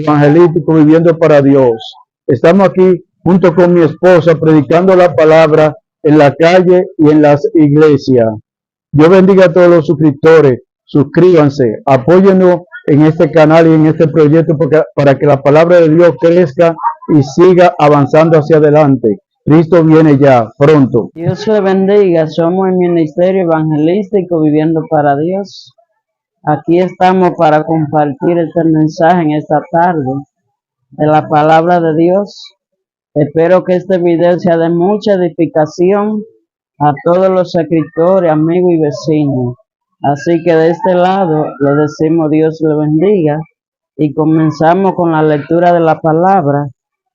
evangelístico Viviendo para Dios. Estamos aquí junto con mi esposa predicando la palabra en la calle y en las iglesias. Dios bendiga a todos los suscriptores. Suscríbanse, apóyennos en este canal y en este proyecto para que la palabra de Dios crezca y siga avanzando hacia adelante. Cristo viene ya, pronto. Dios le bendiga. Somos el Ministerio Evangelístico Viviendo para Dios. Aquí estamos para compartir este mensaje en esta tarde de la palabra de Dios. Espero que este video sea de mucha edificación a todos los suscriptores, amigos y vecinos. Así que de este lado le decimos Dios le bendiga y comenzamos con la lectura de la palabra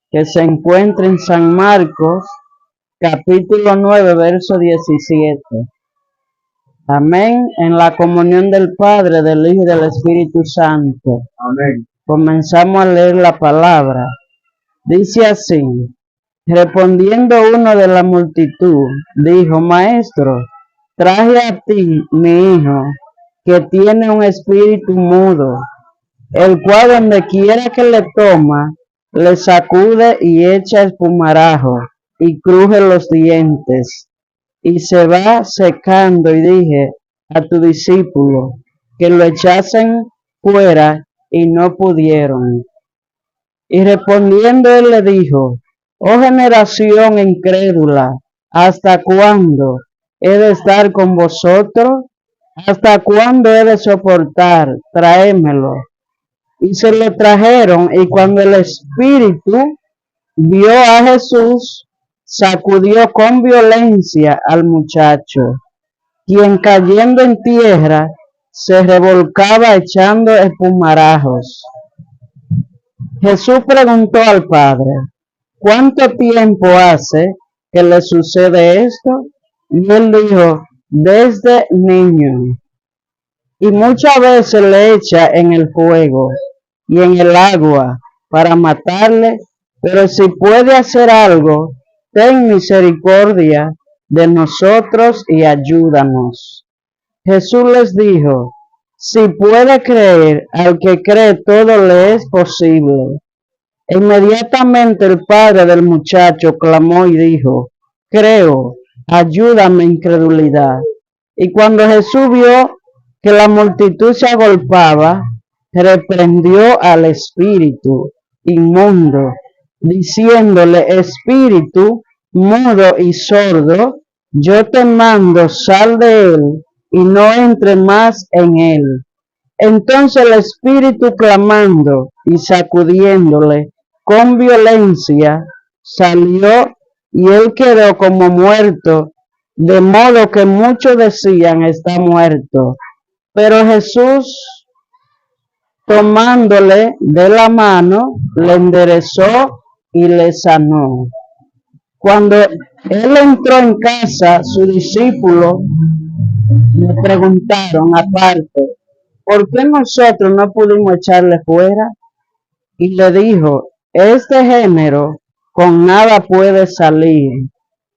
que se encuentra en San Marcos, capítulo 9, verso 17. Amén. En la comunión del Padre, del Hijo y del Espíritu Santo. Amén. Comenzamos a leer la palabra. Dice así: respondiendo uno de la multitud, dijo: Maestro, traje a ti mi hijo, que tiene un espíritu mudo, el cual donde quiera que le toma, le sacude y echa espumarajo, y cruje los dientes, y se va secando. Y dije a tu discípulo que lo echasen fuera, y no pudieron. Y respondiendo él le dijo: oh generación incrédula, ¿hasta cuándo he de estar con vosotros? ¿Hasta cuándo he de soportar? Tráemelo. Y se lo trajeron, y cuando el espíritu vio a Jesús, sacudió con violencia al muchacho, quien cayendo en tierra se revolcaba echando espumarajos. Jesús preguntó al padre: ¿cuánto tiempo hace que le sucede esto? Y él dijo: desde niño. Y muchas veces le echa en el fuego y en el agua para matarle, pero si puede hacer algo, ten misericordia de nosotros y ayúdanos. Jesús les dijo: si puede creer, al que cree todo le es posible. Inmediatamente el padre del muchacho clamó y dijo: creo, ayúdame incredulidad. Y cuando Jesús vio que la multitud se agolpaba, reprendió al espíritu inmundo, diciéndole: espíritu mudo y sordo, yo te mando, sal de él y no entre más en él. Entonces el espíritu, clamando y sacudiéndole con violencia, salió, y él quedó como muerto, de modo que muchos decían: está muerto. Pero Jesús, tomándole de la mano, le enderezó y le sanó. Cuando él entró en casa, sus discípulos le preguntaron aparte: ¿por qué nosotros no pudimos echarle fuera? Y le dijo: este género con nada puede salir,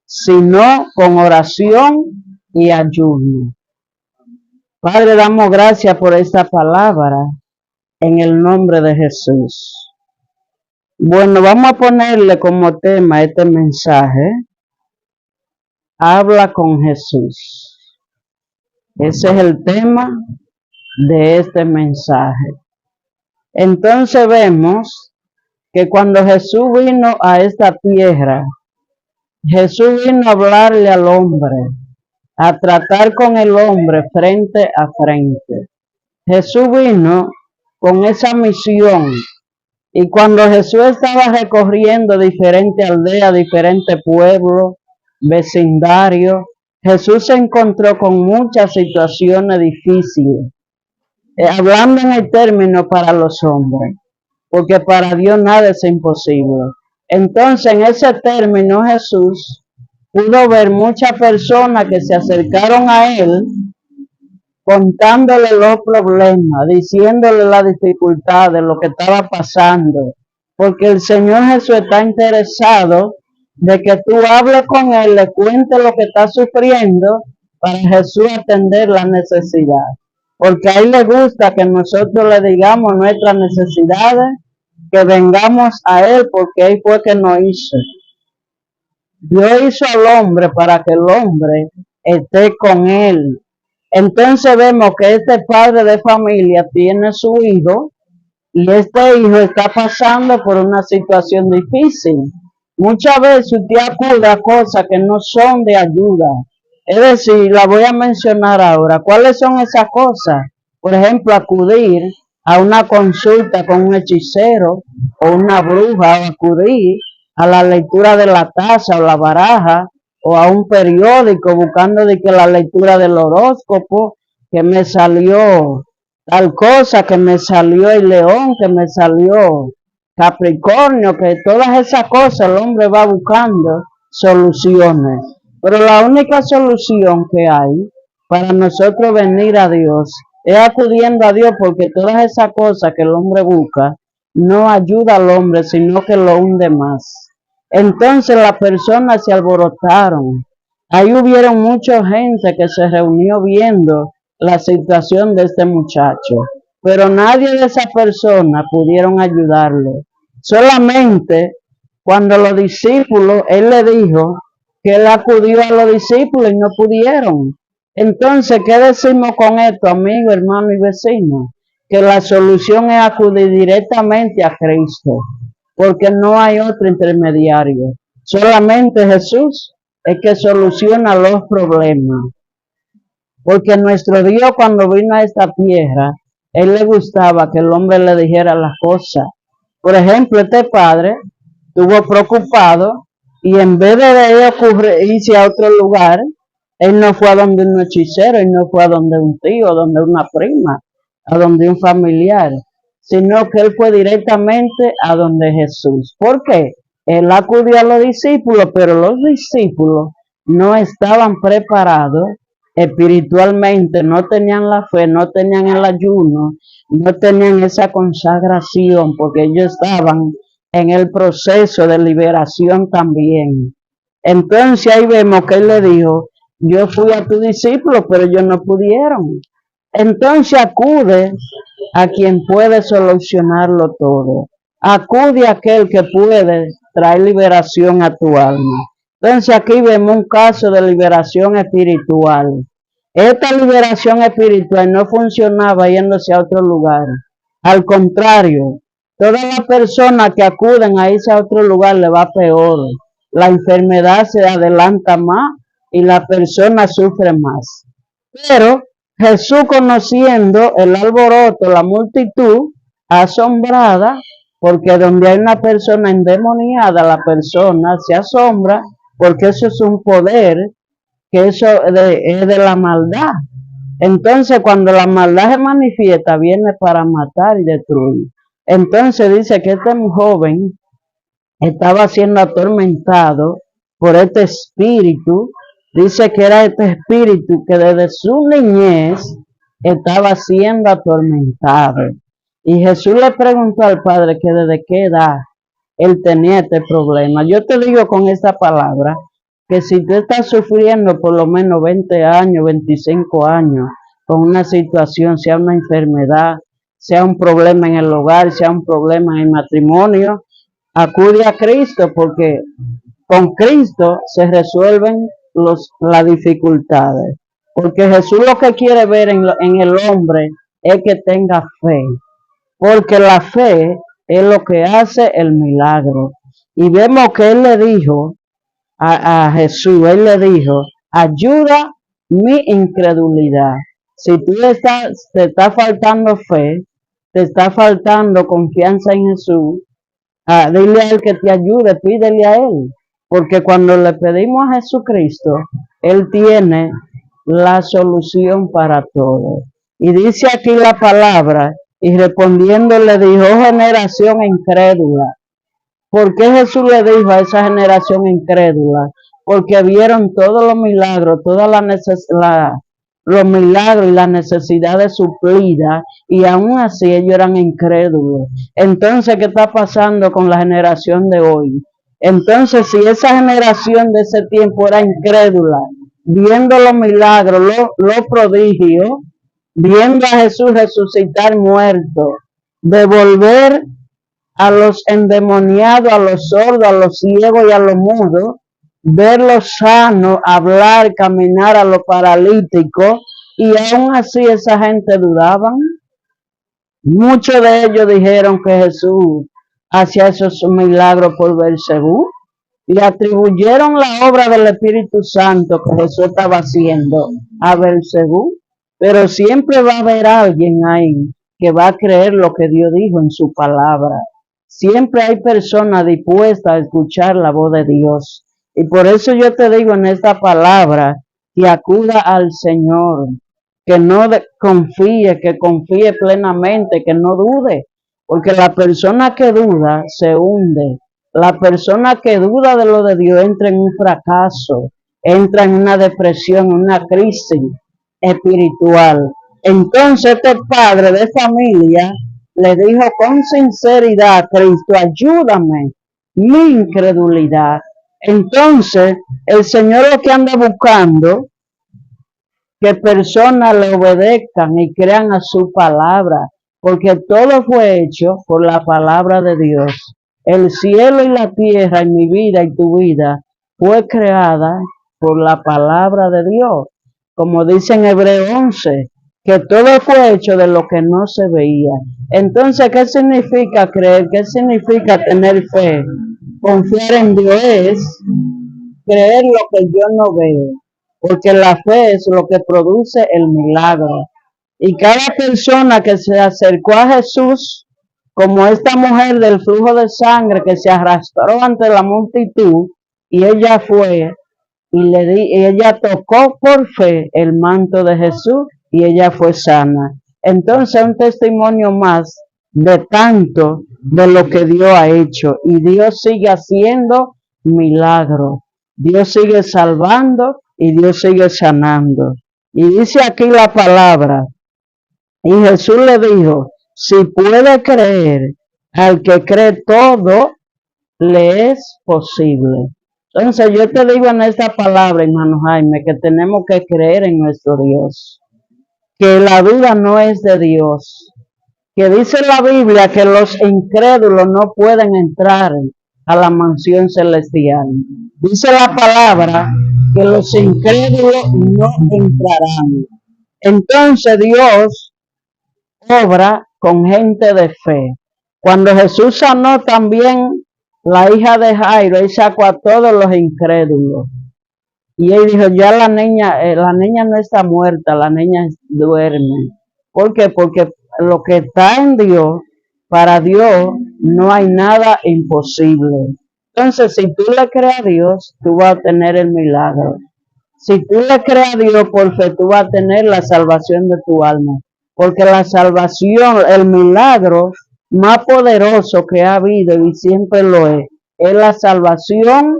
sino con oración y ayuno. Padre, damos gracias por esta palabra en el nombre de Jesús. Bueno, vamos a ponerle como tema este mensaje: habla con Jesús. Ese es el tema de este mensaje. Entonces vemos que cuando Jesús vino a esta tierra, Jesús vino a hablarle al hombre, a tratar con el hombre frente a frente. Jesús vino con esa misión, y cuando Jesús estaba recorriendo diferentes aldeas, diferentes pueblos, vecindarios, Jesús se encontró con muchas situaciones difíciles, hablando en el término para los hombres, porque para Dios nada es imposible. Entonces, en ese término, Jesús pudo ver muchas personas que se acercaron a él, contándole los problemas, diciéndole la dificultad de lo que estaba pasando, porque el Señor Jesús está interesado de que tú hables con él, le cuentes lo que está sufriendo, para Jesús atender la necesidad, porque a él le gusta que nosotros le digamos nuestras necesidades que vengamos a Él porque Él fue que nos hizo. Dios hizo al hombre para que el hombre esté con Él. Entonces vemos que este padre de familia tiene su hijo y este hijo está pasando por una situación difícil. Muchas veces usted acude a cosas que no son de ayuda. Es decir, la voy a mencionar ahora. ¿Cuáles son esas cosas? Por ejemplo, acudir a una consulta con un hechicero o una bruja, o acudir a la lectura de la taza o la baraja, o a un periódico buscando de que la lectura del horóscopo, que me salió tal cosa, que me salió el león, que me salió Capricornio, que todas esas cosas el hombre va buscando soluciones. Pero la única solución que hay para nosotros venir a Dios es acudiendo a Dios, porque todas esas cosas que el hombre busca no ayuda al hombre, sino que lo hunde más. Entonces las personas se alborotaron. Ahí hubieron mucha gente que se reunió viendo la situación de este muchacho, pero nadie de esas personas pudieron ayudarlo. Solamente cuando los discípulos, él le dijo que él acudió a los discípulos y no pudieron. Entonces, ¿qué decimos con esto, amigo, hermano y vecino? Que la solución es acudir directamente a Cristo, porque no hay otro intermediario. Solamente Jesús es que soluciona los problemas. Porque nuestro Dios, cuando vino a esta tierra, él le gustaba que el hombre le dijera las cosas. Por ejemplo, este padre estuvo preocupado y en vez de irse a otro lugar, él no fue a donde un hechicero, él no fue a donde un tío, a donde una prima, a donde un familiar, sino que él fue directamente a donde Jesús. ¿Por qué? Él acudió a los discípulos, pero los discípulos no estaban preparados espiritualmente, no tenían la fe, no tenían el ayuno, no tenían esa consagración, porque ellos estaban en el proceso de liberación también. Entonces ahí vemos que él le dijo, yo fui a tu discípulo, pero ellos no pudieron. Entonces acude a quien puede solucionarlo todo. Acude a aquel que puede traer liberación a tu alma. Entonces aquí vemos un caso de liberación espiritual. Esta liberación espiritual no funcionaba yéndose a otro lugar. Al contrario, todas las personas que acuden a irse a otro lugar le va peor. La enfermedad se adelanta más y la persona sufre más. Pero Jesús, conociendo el alboroto, la multitud asombrada, porque donde hay una persona endemoniada, la persona se asombra, porque eso es un poder, que eso es de la maldad. Entonces, cuando la maldad se manifiesta, viene para matar y destruir. Entonces dice que este joven estaba siendo atormentado por este espíritu. Dice que era este espíritu que desde su niñez estaba siendo atormentado. Y Jesús le preguntó al padre que desde qué edad él tenía este problema. Yo te digo con esta palabra que si tú estás sufriendo por lo menos 20 años, 25 años con una situación, sea una enfermedad, sea un problema en el hogar, sea un problema en el matrimonio, acude a Cristo, porque con Cristo se resuelven las dificultades. Porque Jesús lo que quiere ver en el hombre es que tenga fe. Porque la fe es lo que hace el milagro. Y vemos que él le dijo a Jesús, él le dijo, ayuda mi incredulidad. Si tú te está faltando fe, te está faltando confianza en Jesús, dile a él que te ayude, pídele a él. Porque cuando le pedimos a Jesucristo, él tiene la solución para todo. Y dice aquí la palabra, y respondiendo le dijo, oh generación incrédula. ¿Por qué Jesús le dijo a esa generación incrédula? Porque vieron todos los milagros, los milagros y las necesidades suplidas, y aún así ellos eran incrédulos. Entonces, ¿qué está pasando con la generación de hoy? Entonces, si esa generación de ese tiempo era incrédula, viendo los milagros, los prodigios, viendo a Jesús resucitar muertos, devolver a los endemoniados, a los sordos, a los ciegos y a los mudos, verlos sanos, hablar, caminar a los paralíticos, y aún así esa gente dudaban. Muchos de ellos dijeron que Jesús hacía esos milagros por Beelzebú y atribuyeron la obra del Espíritu Santo que Jesús estaba haciendo a Beelzebú, pero siempre va a haber alguien ahí que va a creer lo que Dios dijo en su palabra. Siempre hay personas dispuestas a escuchar la voz de Dios. Y por eso yo te digo en esta palabra que acuda al Señor, que no confíe, que confíe plenamente, que no dude, porque la persona que duda se hunde. La persona que duda de lo de Dios entra en un fracaso, entra en una depresión, una crisis espiritual. Entonces este padre de familia le dijo con sinceridad: Cristo, ayúdame, mi incredulidad. Entonces el Señor lo que anda buscando, que personas le obedezcan y crean a su palabra, porque todo fue hecho por la palabra de Dios. El cielo y la tierra, en mi vida y tu vida, fue creada por la palabra de Dios. Como dice en Hebreo 11, que todo fue hecho de lo que no se veía. Entonces, ¿qué significa creer? ¿Qué significa tener fe? Confiar en Dios es creer lo que yo no veo, porque la fe es lo que produce el milagro. Y cada persona que se acercó a Jesús, como esta mujer del flujo de sangre que se arrastró ante la multitud, y ella fue y ella tocó por fe el manto de Jesús y ella fue sana. Entonces, un testimonio más de tanto de lo que Dios ha hecho, y Dios sigue haciendo milagros. Dios sigue salvando y Dios sigue sanando. Y dice aquí la palabra, y Jesús le dijo: si puede creer, al que cree todo le es posible. Entonces yo te digo en esta palabra, hermano Jaime, que tenemos que creer en nuestro Dios, que la vida no es de Dios, que dice la Biblia que los incrédulos no pueden entrar a la mansión celestial. Dice la palabra que los incrédulos no entrarán. Entonces Dios obra con gente de fe. Cuando Jesús sanó también la hija de Jairo, él sacó a todos los incrédulos. Y él dijo: ya la niña no está muerta, la niña duerme. ¿Por qué? Porque lo que está en Dios, para Dios no hay nada imposible. Entonces, si tú le crees a Dios, tú vas a tener el milagro. Si tú le crees a Dios por fe, tú vas a tener la salvación de tu alma. Porque la salvación, el milagro más poderoso que ha habido y siempre lo es la salvación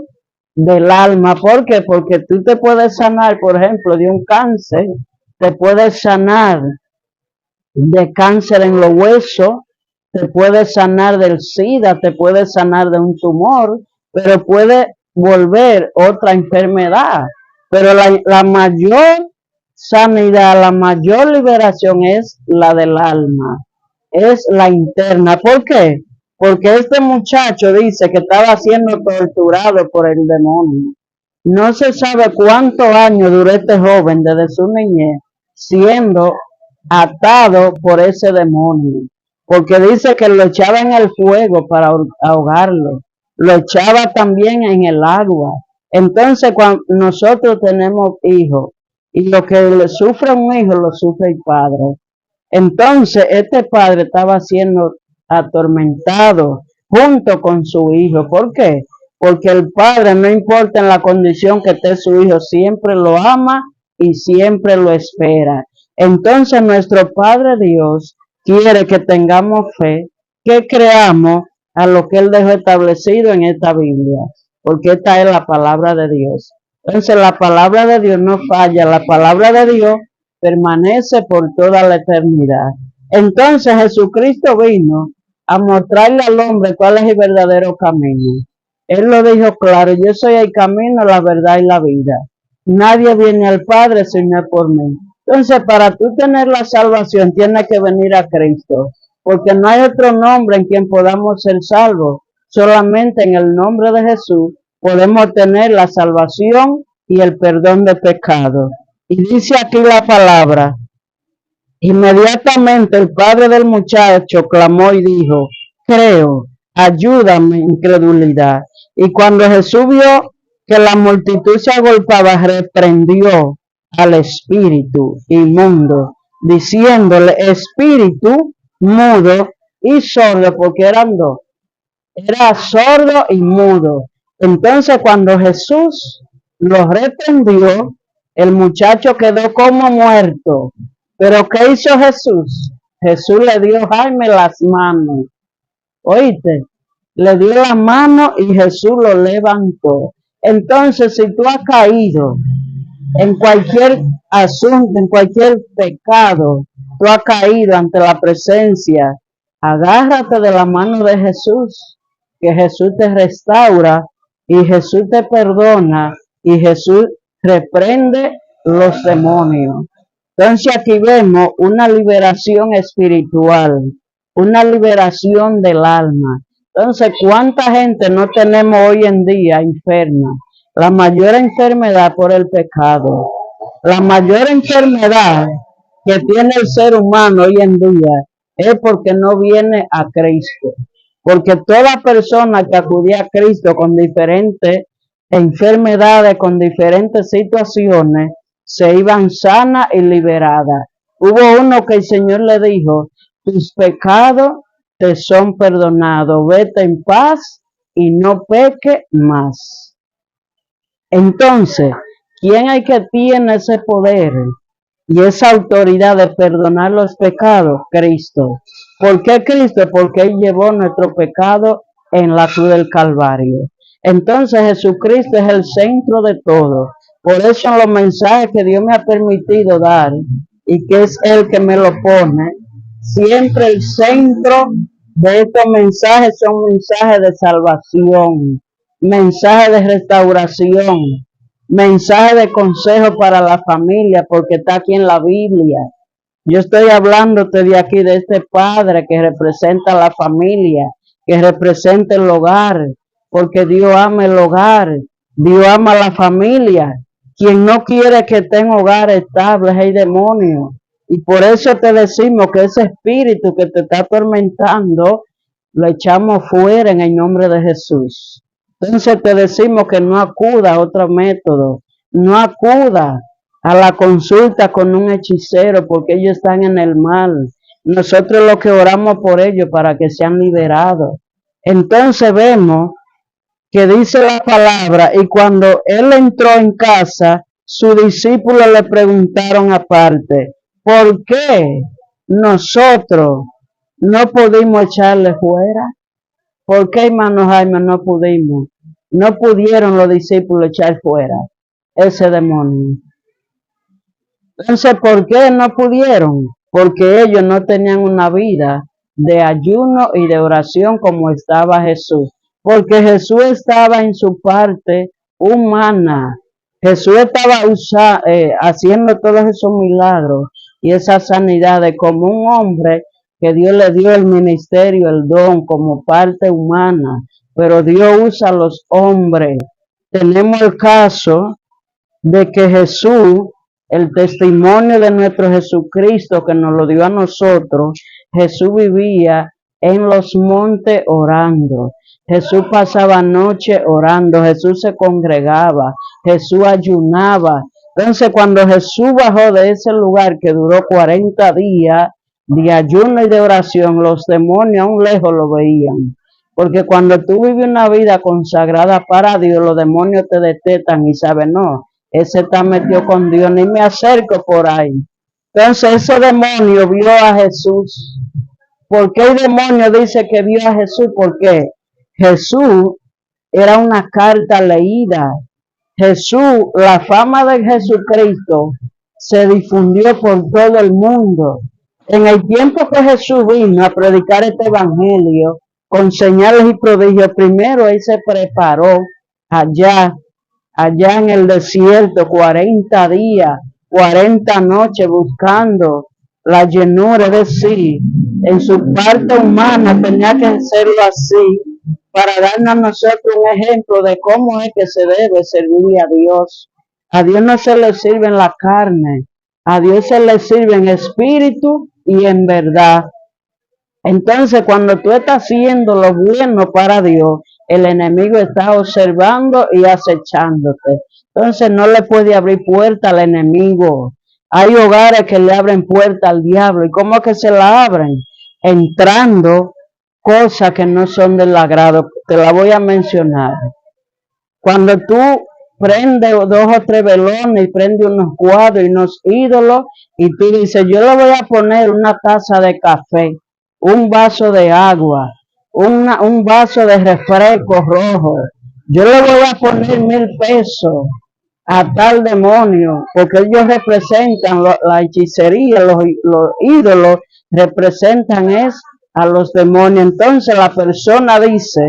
del alma. ¿Por qué? Porque tú te puedes sanar, por ejemplo, de un cáncer, te puedes sanar de cáncer en los huesos, te puedes sanar del SIDA, te puedes sanar de un tumor, pero puede volver otra enfermedad. Pero la mayor sanidad, la mayor liberación es la del alma, es la interna. ¿Por qué? Porque este muchacho dice que estaba siendo torturado por el demonio. No se sabe cuántos años duró este joven desde su niñez siendo atado por ese demonio, porque dice que lo echaba en el fuego para ahogarlo, lo echaba también en el agua. Entonces, cuando nosotros tenemos hijos, y lo que le sufre un hijo lo sufre el padre, entonces este padre estaba siendo atormentado junto con su hijo. ¿Por qué? Porque el padre, no importa en la condición que esté su hijo, siempre lo ama y siempre lo espera. Entonces nuestro Padre Dios quiere que tengamos fe, que creamos a lo que Él dejó establecido en esta Biblia, porque esta es la palabra de Dios. Entonces la palabra de Dios no falla, la palabra de Dios permanece por toda la eternidad. Entonces Jesucristo vino a mostrarle al hombre cuál es el verdadero camino. Él lo dijo claro: yo soy el camino, la verdad y la vida. Nadie viene al Padre si no es por mí. Entonces, para tú tener la salvación, tienes que venir a Cristo. porque no hay otro nombre en quien podamos ser salvos. Solamente en el nombre de Jesús podemos tener la salvación y el perdón de pecados. Y dice aquí la palabra: inmediatamente el padre del muchacho clamó y dijo: creo, ayúdame, incredulidad. Y cuando Jesús vio que la multitud se agolpaba, reprendió al espíritu inmundo, diciéndole: espíritu mudo y sordo, porque eran dos, era sordo y mudo. Entonces cuando Jesús lo reprendió, el muchacho quedó como muerto. Pero ¿qué hizo Jesús? Jesús le dio Jaime las manos. ¿Oíste? Le dio la mano y Jesús lo levantó. Entonces, si tú has caído en cualquier asunto, en cualquier pecado, tú has caído ante la presencia, agárrate de la mano de Jesús, que Jesús te restaura y Jesús te perdona y Jesús reprende los demonios. Entonces aquí vemos una liberación espiritual, una liberación del alma. Entonces, ¿cuánta gente no tenemos hoy en día enferma? La mayor enfermedad por el pecado. La mayor enfermedad que tiene el ser humano hoy en día es porque no viene a Cristo. Porque toda persona que acudía a Cristo con diferentes enfermedades, con diferentes situaciones, se iban sana y liberada. Hubo uno que el Señor le dijo: tus pecados te son perdonados, vete en paz y no peque más. Entonces, ¿quién hay que tiene ese poder y esa autoridad de perdonar los pecados? Cristo. ¿Por qué Cristo? Porque Él llevó nuestro pecado en la cruz del Calvario. Entonces Jesucristo es el centro de todo. Por eso los mensajes que Dios me ha permitido dar, y que es Él que me lo pone, siempre el centro de estos mensajes son mensajes de salvación, mensajes de restauración, mensajes de consejo para la familia, porque está aquí en la Biblia. Yo estoy hablándote de aquí, de este padre que representa la familia, que representa el hogar, porque Dios ama el hogar, Dios ama la familia. Quien no quiere que tenga hogar estable es el demonio. Y por eso te decimos que ese espíritu que te está atormentando, lo echamos fuera en el nombre de Jesús. Entonces te decimos que no acuda a otro método, no acuda a la consulta con un hechicero, porque ellos están en el mal. Nosotros lo que oramos por ellos para que sean liberados. Entonces vemos que dice la palabra: y cuando él entró en casa, sus discípulos le preguntaron aparte: ¿por qué nosotros no pudimos echarle fuera? ¿Por qué, hermano Jaime, no pudimos? No pudieron los discípulos echar fuera ese demonio. Entonces, ¿por qué no pudieron? Porque ellos no tenían una vida de ayuno y de oración como estaba Jesús. Porque Jesús estaba en su parte humana. Jesús estaba haciendo todos esos milagros y esas sanidades como un hombre que Dios le dio el ministerio, el don, como parte humana. Pero Dios usa a los hombres. Tenemos el caso de que Jesús, el testimonio de nuestro Jesucristo que nos lo dio a nosotros, Jesús vivía en los montes orando. Jesús pasaba noche orando, Jesús se congregaba, Jesús ayunaba. Entonces cuando Jesús bajó de ese lugar que duró 40 días de ayuno y de oración, los demonios aún lejos lo veían. Porque cuando tú vives una vida consagrada para Dios, los demonios te detectan y saben: no, ese está metido con Dios, ni me acerco por ahí. Entonces ese demonio vio a Jesús. ¿Por qué el demonio dice que vio a Jesús? Porque Jesús era una carta leída. Jesús, la fama de Jesucristo se difundió por todo el mundo. En el tiempo que Jesús vino a predicar este evangelio con señales y prodigios, primero Él se preparó allá en el desierto 40 días, 40 noches buscando la llenura de sí, en su parte humana tenía que hacerlo así para darnos a nosotros un ejemplo de cómo es que se debe servirle a Dios. A Dios no se le sirve en la carne, a Dios se le sirve en espíritu y en verdad. Entonces, cuando tú estás haciendo lo bueno para Dios, el enemigo está observando y acechándote. Entonces, no le puede abrir puerta al enemigo. Hay hogares que le abren puerta al diablo. ¿Y cómo es que se la abren? Entrando cosas que no son del agrado. Te la voy a mencionar. Cuando tú prendes 2 o 3 velones y prendes unos cuadros y unos ídolos y tú dices, yo le voy a poner una taza de café, un vaso de agua, un vaso de refresco rojo, yo le voy a poner 1,000 pesos a tal demonio, porque ellos representan la hechicería, los ídolos representan a los demonios. Entonces la persona dice,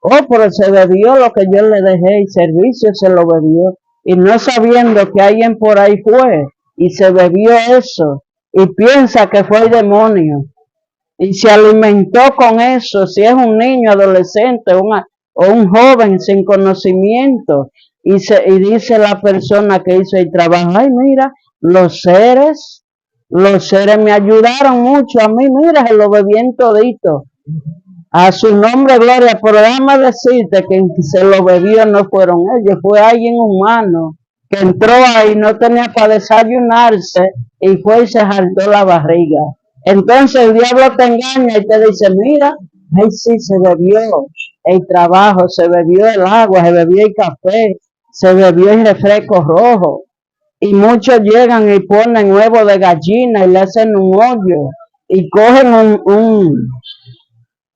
oh, pero se bebió lo que yo le dejé, y servicio se lo bebió, y no sabiendo que alguien por ahí fue y se bebió eso, y piensa que fue el demonio, y se alimentó con eso. Si es un niño, adolescente o un joven sin conocimiento, y dice la persona que hizo el trabajo, ay, mira, los seres me ayudaron mucho a mí, mira, se lo bebí en todito. A su nombre, gloria, pero déjame decirte que se lo bebió no fueron ellos, fue alguien humano que entró ahí, no tenía para desayunarse y fue y se jaltó la barriga. Entonces el diablo te engaña y te dice, mira, ay sí, se bebió el trabajo, se bebió el agua, se bebió el café, se bebió el refresco rojo. Y muchos llegan y ponen huevo de gallina y le hacen un hoyo y cogen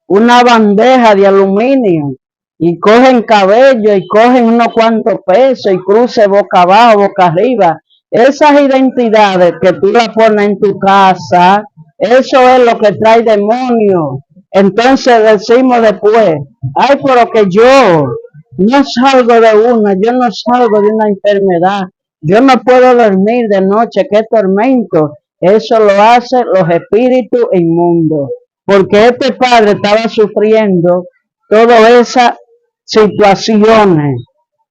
una bandeja de aluminio y cogen cabello y cogen unos cuantos pesos y cruce boca abajo, boca arriba. Esas identidades que tú las pones en tu casa, eso es lo que trae demonio. Entonces decimos después, ay, pero que yo no salgo de una, yo no salgo de una enfermedad, yo no puedo dormir de noche, qué tormento. Eso lo hacen los espíritus inmundos, porque este padre estaba sufriendo todas esas situaciones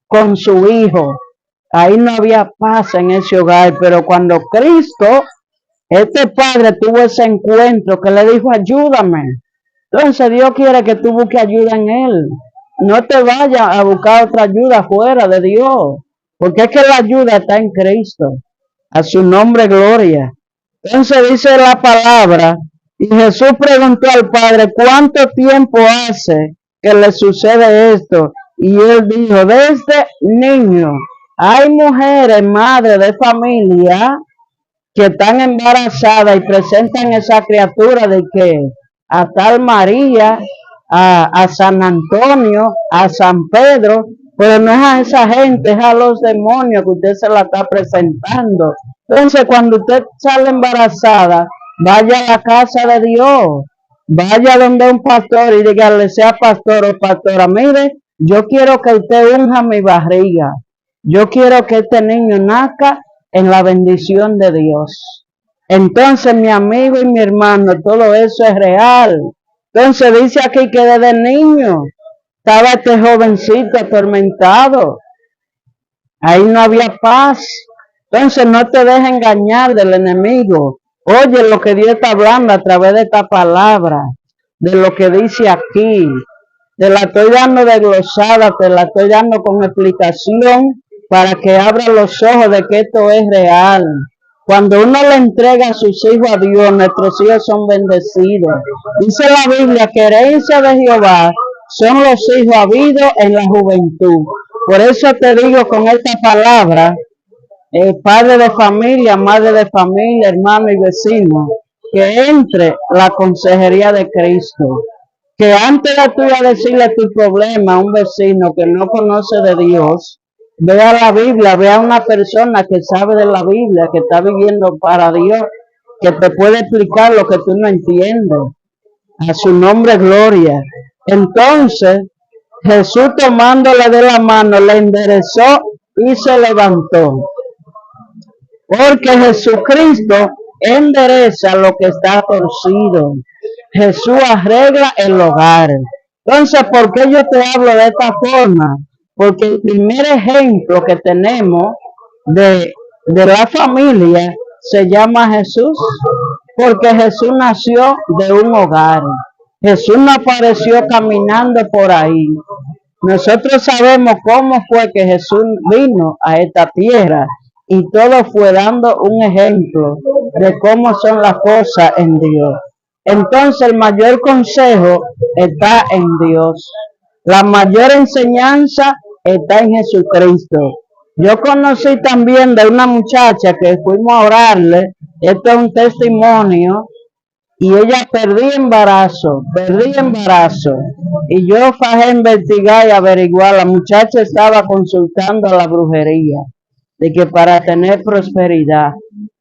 con su hijo. Ahí no había paz en ese hogar, pero cuando Cristo, este padre tuvo ese encuentro que le dijo, ayúdame. Entonces Dios quiere que tú busques ayuda en Él. No te vayas a buscar otra ayuda fuera de Dios, porque es que la ayuda está en Cristo. A su nombre, gloria. Entonces dice la palabra, y Jesús preguntó al Padre, ¿cuánto tiempo hace que le sucede esto? Y él dijo, desde niño. Hay mujeres, madres de familia, que están embarazadas y presentan esa criatura de que a tal María, a San Antonio, a San Pedro, pero no es a esa gente, es a los demonios que usted se la está presentando. Entonces, cuando usted sale embarazada, vaya a la casa de Dios, vaya donde un pastor y dígale, sea pastor o pastora, mire, yo quiero que usted unja mi barriga, yo quiero que este niño nazca en la bendición de Dios. Entonces, mi amigo y mi hermano, todo eso es real. Entonces dice aquí que desde niño estaba este jovencito atormentado. Ahí no había paz. Entonces no te dejes engañar del enemigo. Oye lo que Dios está hablando a través de esta palabra, de lo que dice aquí. Te la estoy dando desglosada, te la estoy dando con explicación para que abra los ojos de que esto es real. Cuando uno le entrega a sus hijos a Dios, nuestros hijos son bendecidos. Dice la Biblia que herencia de Jehová son los hijos habidos en la juventud. Por eso te digo con esta palabra, padre de familia, madre de familia, hermano y vecino, que entre la consejería de Cristo. Que antes de tú a decirle tu problema a un vecino que no conoce de Dios, vea la Biblia, vea una persona que sabe de la Biblia, que está viviendo para Dios, que te puede explicar lo que tú no entiendes. A su nombre, gloria. Entonces, Jesús tomándole de la mano, le enderezó y se levantó. Porque Jesucristo endereza lo que está torcido. Jesús arregla el hogar. Entonces, ¿por qué yo te hablo de esta forma? Porque el primer ejemplo que tenemos de la familia se llama Jesús, porque Jesús nació de un hogar. Jesús no apareció caminando por ahí. Nosotros sabemos cómo fue que Jesús vino a esta tierra y todo fue dando un ejemplo de cómo son las cosas en Dios. Entonces el mayor consejo está en Dios. La mayor enseñanza está en Jesucristo. Yo conocí también de una muchacha que fuimos a orarle, esto es un testimonio, y ella perdí embarazo, y yo fajé a investigar y averiguar, la muchacha estaba consultando a la brujería, de que para tener prosperidad,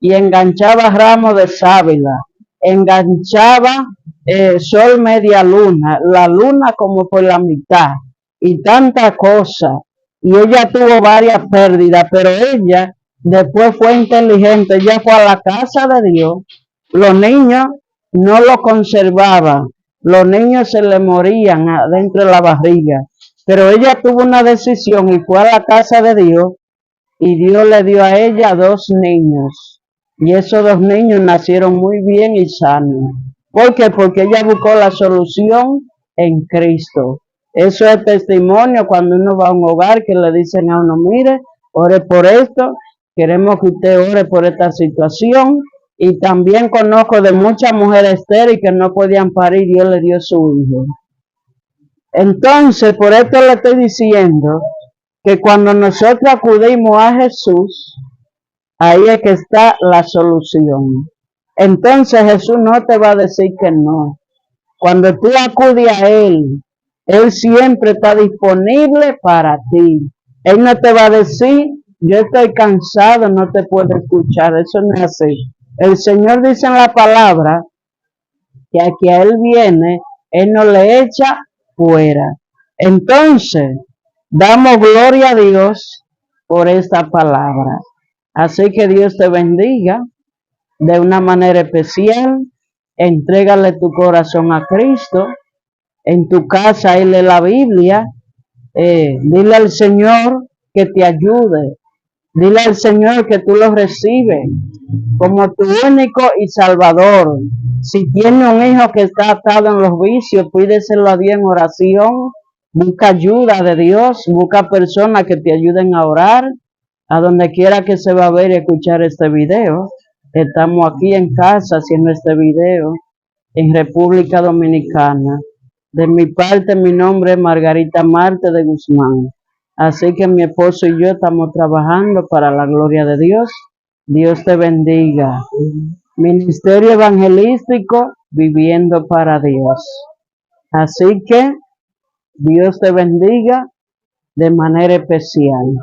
y enganchaba ramos de sábila, enganchaba sol media luna, la luna como por la mitad, y tanta cosa, y ella tuvo varias pérdidas, pero ella después fue inteligente, ella fue a la casa de Dios, los niños no lo conservaban, los niños se le morían adentro de la barriga, pero ella tuvo una decisión y fue a la casa de Dios, y Dios le dio a ella 2 niños, y esos 2 niños nacieron muy bien y sanos. ¿Por qué? Porque ella buscó la solución en Cristo. Eso es testimonio cuando uno va a un hogar que le dicen a uno, mire, ore por esto, queremos que usted ore por esta situación. Y también conozco de muchas mujeres estériles que no podían parir, Dios le dio su hijo. Entonces, por esto le estoy diciendo que cuando nosotros acudimos a Jesús, ahí es que está la solución. Entonces Jesús no te va a decir que no. Cuando tú acudes a Él siempre está disponible para ti. Él no te va a decir, yo estoy cansado, no te puedo escuchar. Eso no es así. El Señor dice en la palabra que aquí a Él viene, Él no le echa fuera. Entonces, damos gloria a Dios por esta palabra. Así que Dios te bendiga de una manera especial. Entrégale tu corazón a Cristo. En tu casa, Él lee la Biblia. Dile al Señor que te ayude. Dile al Señor que tú lo recibes como tu único y salvador. Si tiene un hijo que está atado en los vicios, pídeselo a Dios en oración. Busca ayuda de Dios, busca personas que te ayuden a orar. A donde quiera que se va a ver y escuchar este video. Estamos aquí en casa haciendo este video en República Dominicana. De mi parte, mi nombre es Margarita Marte de Guzmán. Así que mi esposo y yo estamos trabajando para la gloria de Dios. Dios te bendiga. Ministerio Evangelístico, viviendo para Dios. Así que Dios te bendiga de manera especial.